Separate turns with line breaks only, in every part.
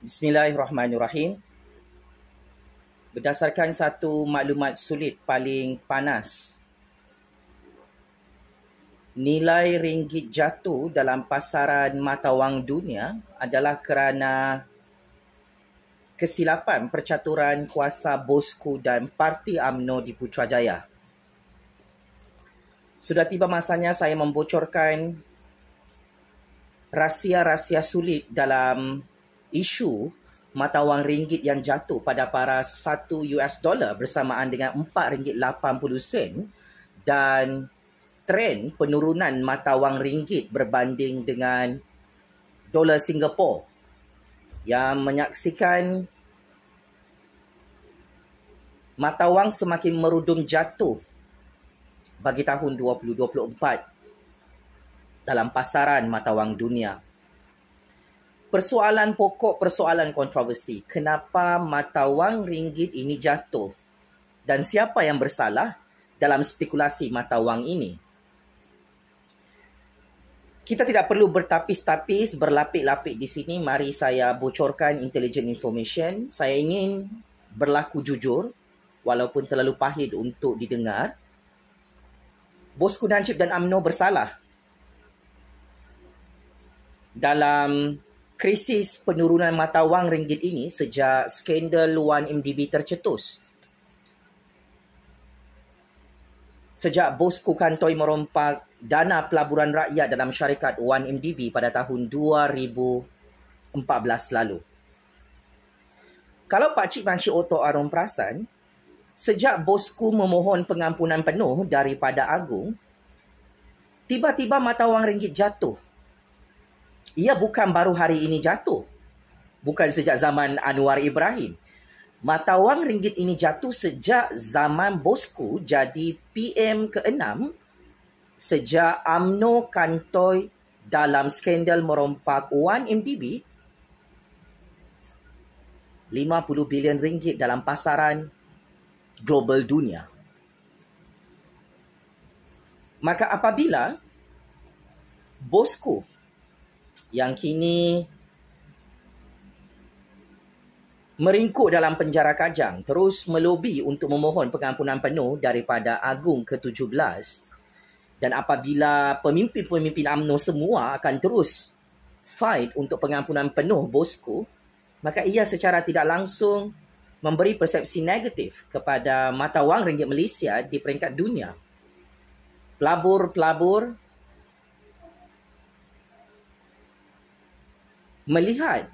Bismillahirrahmanirrahim. Berdasarkan satu maklumat sulit paling panas, nilai ringgit jatuh dalam pasaran mata wang dunia adalah kerana kesilapan percaturan kuasa Bosku dan Parti UMNO di Putrajaya. Sudah tiba masanya saya membocorkan rahsia-rahsia sulit dalam isu mata wang ringgit yang jatuh pada paras $1 bersamaan dengan RM4.80 dan trend penurunan mata wang ringgit berbanding dengan dolar Singapura yang menyaksikan mata wang semakin merudum jatuh bagi tahun 2024 dalam pasaran mata wang dunia. Persoalan pokok, persoalan kontroversi. Kenapa mata wang ringgit ini jatuh? Dan siapa yang bersalah dalam spekulasi mata wang ini? Kita tidak perlu bertapis-tapis, berlapik-lapik di sini. Mari saya bocorkan intelligent information. Saya ingin berlaku jujur, walaupun terlalu pahit untuk didengar. Bosku Najib dan UMNO bersalah dalam krisis penurunan mata wang ringgit ini sejak skandal 1MDB tercetus. Sejak Bosku kantoi merompak dana pelaburan rakyat dalam syarikat 1MDB pada tahun 2014 lalu. Kalau Pak Cik Mancik Oto Arom perasan, sejak Bosku memohon pengampunan penuh daripada Agung, tiba-tiba mata wang ringgit jatuh. Ia bukan baru hari ini jatuh. Bukan sejak zaman Anwar Ibrahim. Mata wang ringgit ini jatuh sejak zaman Bosku jadi PM ke-6 sejak UMNO kantoi dalam skandal merompak 1MDB 50 bilion ringgit dalam pasaran global dunia. Maka apabila Bosku yang kini meringkuk dalam penjara Kajang terus melobi untuk memohon pengampunan penuh daripada Agung ke-17, dan apabila pemimpin-pemimpin UMNO semua akan terus fight untuk pengampunan penuh Bosku, maka ia secara tidak langsung memberi persepsi negatif kepada mata wang ringgit Malaysia di peringkat dunia. Pelabur-pelabur melihat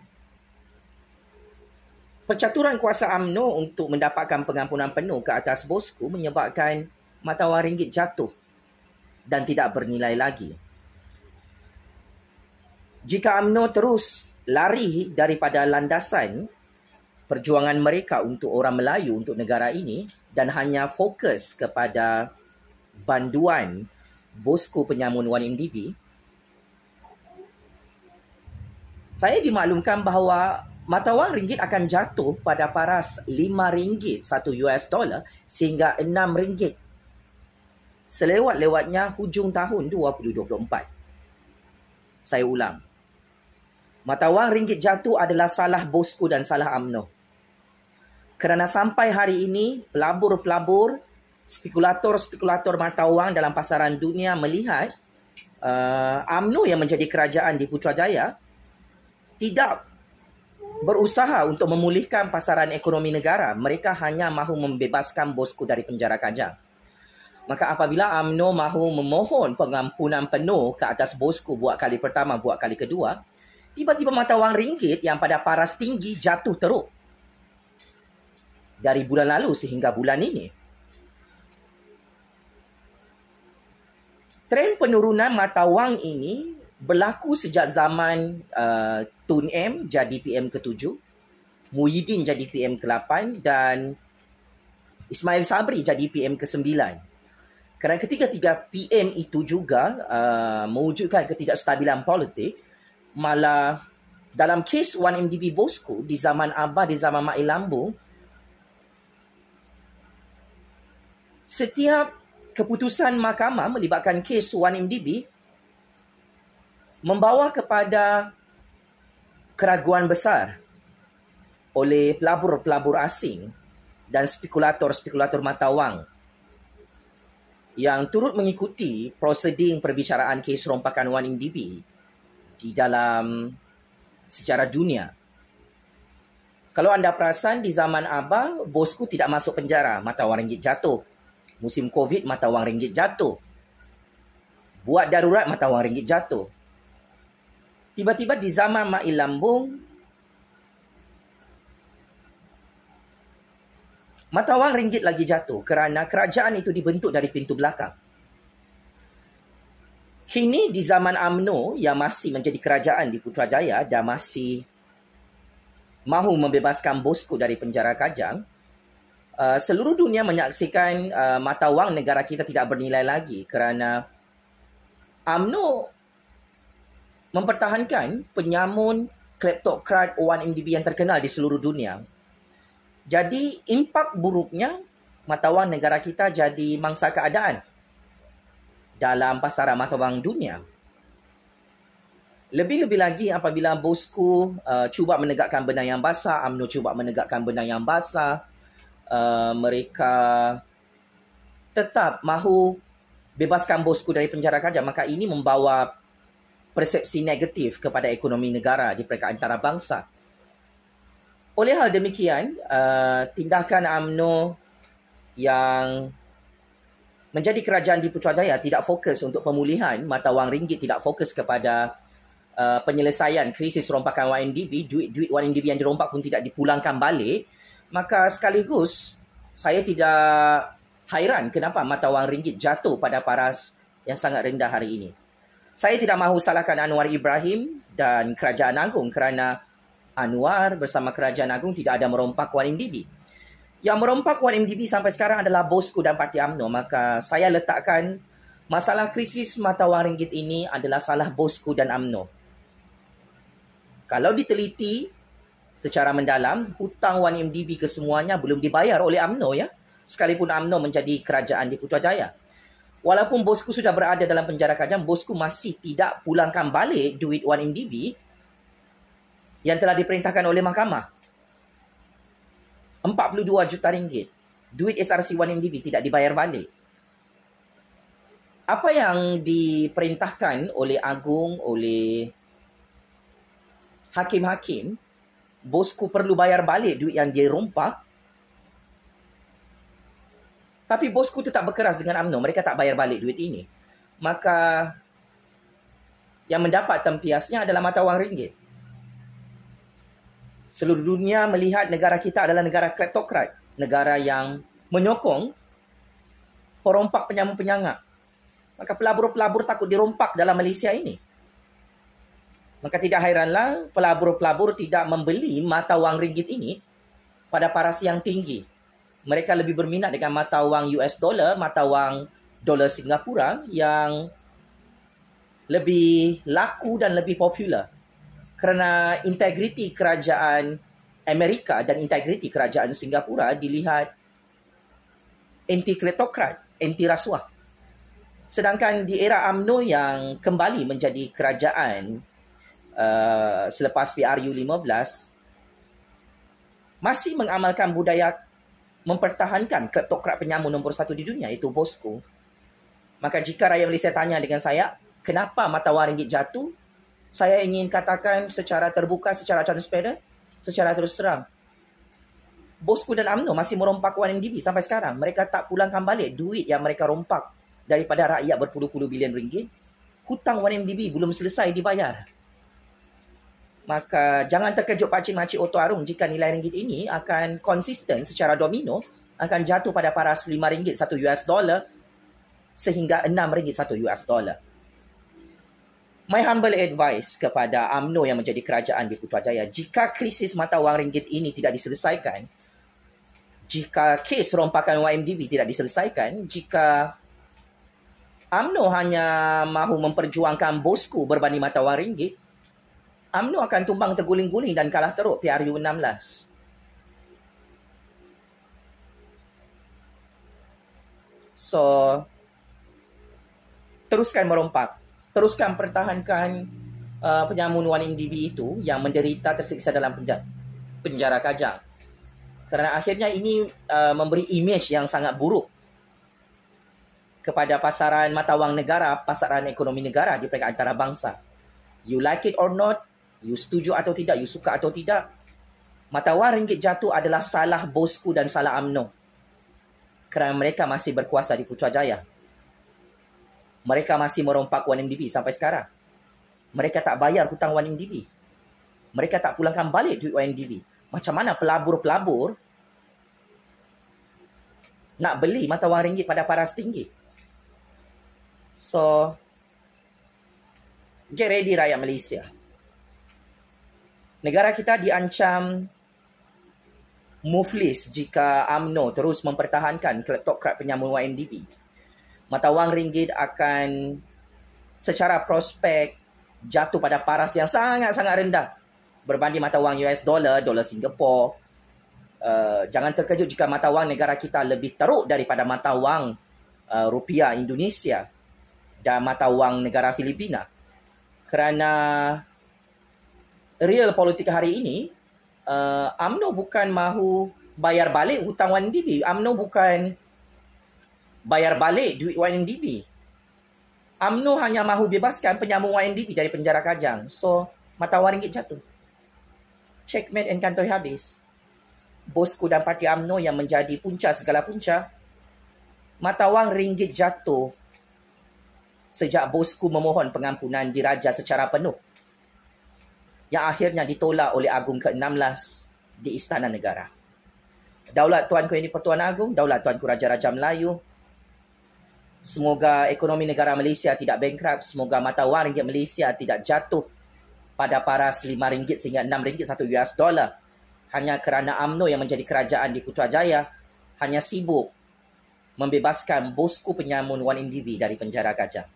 percaturan kuasa UMNO untuk mendapatkan pengampunan penuh ke atas Bosku menyebabkan mata wang ringgit jatuh dan tidak bernilai lagi. Jika UMNO terus lari daripada landasan perjuangan mereka untuk orang Melayu, untuk negara ini, dan hanya fokus kepada banduan Bosku penyamun 1MDB, saya dimaklumkan bahawa mata wang ringgit akan jatuh pada paras RM5 $1 sehingga RM6 selewat-lewatnya hujung tahun 2024. Saya ulang. Mata wang ringgit jatuh adalah salah Bosku dan salah UMNO. Kerana sampai hari ini, pelabur-pelabur, spekulator-spekulator mata wang dalam pasaran dunia melihat UMNO yang menjadi kerajaan di Putrajaya tidak berusaha untuk memulihkan pasaran ekonomi negara. Mereka hanya mahu membebaskan Bosku dari penjara Kajang. Maka apabila UMNO mahu memohon pengampunan penuh ke atas Bosku buat kali pertama, buat kali kedua, tiba-tiba mata wang ringgit yang pada paras tinggi jatuh teruk dari bulan lalu sehingga bulan ini. Trend penurunan mata wang ini berlaku sejak zaman Tun M jadi PM ke-7, Muhyiddin jadi PM ke-8 dan Ismail Sabri jadi PM ke-9. Kerana ketiga-tiga PM itu juga mewujudkan ketidakstabilan politik, malah dalam kes 1MDB Bosku di zaman Abah, di zaman Mak Lambu, setiap keputusan mahkamah melibatkan kes 1MDB membawa kepada keraguan besar oleh pelabur-pelabur asing dan spekulator-spekulator mata wang yang turut mengikuti proseding perbicaraan kes rompakan 1MDB di dalam sejarah dunia. Kalau anda perasan, di zaman Abah, bosku tidak masuk penjara, mata wang ringgit jatuh. Musim Covid, mata wang ringgit jatuh. Buat darurat, mata wang ringgit jatuh. Tiba-tiba di zaman Mak Lambung, mata wang ringgit lagi jatuh kerana kerajaan itu dibentuk dari pintu belakang. Kini di zaman UMNO yang masih menjadi kerajaan di Putrajaya dan masih mahu membebaskan bosku dari penjara Kajang, seluruh dunia menyaksikan mata wang negara kita tidak bernilai lagi kerana UMNO mempertahankan penyamun kleptokrat 1MDB yang terkenal di seluruh dunia. Jadi, impak buruknya mata wang negara kita jadi mangsa keadaan dalam pasaran mata wang dunia. Lebih-lebih lagi apabila bosku cuba menegakkan benang yang basah, UMNO cuba menegakkan benang yang basah, mereka tetap mahu bebaskan bosku dari penjara Kajang, maka ini membawa persepsi negatif kepada ekonomi negara di peringkat antarabangsa. Oleh hal demikian, tindakan UMNO yang menjadi kerajaan di Putrajaya tidak fokus untuk pemulihan mata wang ringgit, tidak fokus kepada penyelesaian krisis rompakan 1MDB, duit-duit 1MDB yang dirompak pun tidak dipulangkan balik, maka sekaligus saya tidak hairan kenapa mata wang ringgit jatuh pada paras yang sangat rendah hari ini. Saya tidak mahu salahkan Anwar Ibrahim dan Kerajaan Agung kerana Anwar bersama Kerajaan Agung tidak ada merompak 1MDB. Yang merompak 1MDB sampai sekarang adalah bosku dan parti UMNO. Maka saya letakkan masalah krisis mata wang ringgit ini adalah salah bosku dan UMNO. Kalau diteliti secara mendalam, hutang 1MDB kesemuanya belum dibayar oleh UMNO ya. Sekalipun UMNO menjadi kerajaan di Putrajaya. Walaupun bosku sudah berada dalam penjara Kajang, bosku masih tidak pulangkan balik duit 1MDB yang telah diperintahkan oleh mahkamah. 42 juta ringgit. Duit SRC 1MDB tidak dibayar balik. Apa yang diperintahkan oleh Agung, oleh hakim-hakim, bosku perlu bayar balik duit yang dia rompak. Tapi bosku tetap berkeras dengan UMNO. Mereka tak bayar balik duit ini. Maka yang mendapat tempiasnya adalah mata wang ringgit. Seluruh dunia melihat negara kita adalah negara kleptokrat. Negara yang menyokong perompak penyamun-penyangak. Maka pelabur-pelabur takut dirompak dalam Malaysia ini. Maka tidak hairanlah pelabur-pelabur tidak membeli mata wang ringgit ini pada paras yang tinggi. Mereka lebih berminat dengan mata wang US dollar, mata wang dolar Singapura yang lebih laku dan lebih popular. Kerana integriti kerajaan Amerika dan integriti kerajaan Singapura dilihat anti-kleptokrat, anti-rasuah. Sedangkan di era UMNO yang kembali menjadi kerajaan selepas PRU 15, masih mengamalkan budaya mempertahankan kleptokrat penyamun nombor 1 di dunia, itu bosku. Maka jika rakyat Malaysia tanya dengan saya, kenapa mata wang ringgit jatuh? Saya ingin katakan secara terbuka, secara transparan, secara terus terang. Bosku dan UMNO masih merompak 1MDB sampai sekarang. Mereka tak pulangkan balik duit yang mereka rompak daripada rakyat berpuluh-puluh bilion ringgit. Hutang 1MDB belum selesai dibayar. Maka jangan terkejut pakcik-makcik Oto Arung jika nilai ringgit ini akan konsisten secara domino, akan jatuh pada paras RM5 1 US dollar sehingga RM6 1 US dollar. My humble advice kepada UMNO yang menjadi kerajaan di Putrajaya, jika krisis mata wang ringgit ini tidak diselesaikan, jika kes rompakan 1MDB tidak diselesaikan, jika UMNO hanya mahu memperjuangkan bosku berbanding mata wang ringgit, UMNO akan tumbang terguling-guling dan kalah teruk PRU 16. So, teruskan merompak. Teruskan pertahankan penyamun 1MDB itu yang menderita tersiksa dalam penjara. penjara Kajang. Kerana akhirnya ini memberi imej yang sangat buruk kepada pasaran mata wang negara, pasaran ekonomi negara di peringkat antarabangsa. You like it or not, you setuju atau tidak, you suka atau tidak, mata wang ringgit jatuh adalah salah bosku dan salah UMNO. Kerana mereka masih berkuasa di Putrajaya. Mereka masih merompak 1MDB sampai sekarang. Mereka tak bayar hutang 1MDB. Mereka tak pulangkan balik duit 1MDB. Macam mana pelabur-pelabur nak beli mata wang ringgit pada paras tinggi? So, get ready rakyat Malaysia. Negara kita diancam muflis jika UMNO terus mempertahankan kleptokrat penyamun 1MDB. Mata wang ringgit akan secara prospek jatuh pada paras yang sangat-sangat rendah berbanding mata wang US dollar, dolar Singapura. Jangan terkejut jika mata wang negara kita lebih teruk daripada mata wang rupiah Indonesia dan mata wang negara Filipina. Kerana real politik hari ini, UMNO bukan mahu bayar balik hutang 1MDB. UMNO bukan bayar balik duit 1MDB. UMNO hanya mahu bebaskan penyambung 1MDB dari penjara Kajang. So, mata wang ringgit jatuh. Checkmate and kantoi habis. Bosku dan parti UMNO yang menjadi punca segala punca, mata wang ringgit jatuh sejak bosku memohon pengampunan diraja secara penuh, yang akhirnya ditolak oleh Agong ke-16 di Istana Negara. Daulat Tuanku Yang di-Pertuan Agong, daulat Tuanku Raja-Raja Melayu. Semoga ekonomi negara Malaysia tidak bankrupt. Semoga mata wang ringgit Malaysia tidak jatuh pada paras RM5 sehingga RM6 satu US dollar. Hanya kerana UMNO yang menjadi kerajaan di Putrajaya hanya sibuk membebaskan bosku penyamun 1MDB dari penjara Kajang.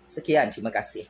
Sekian, terima kasih.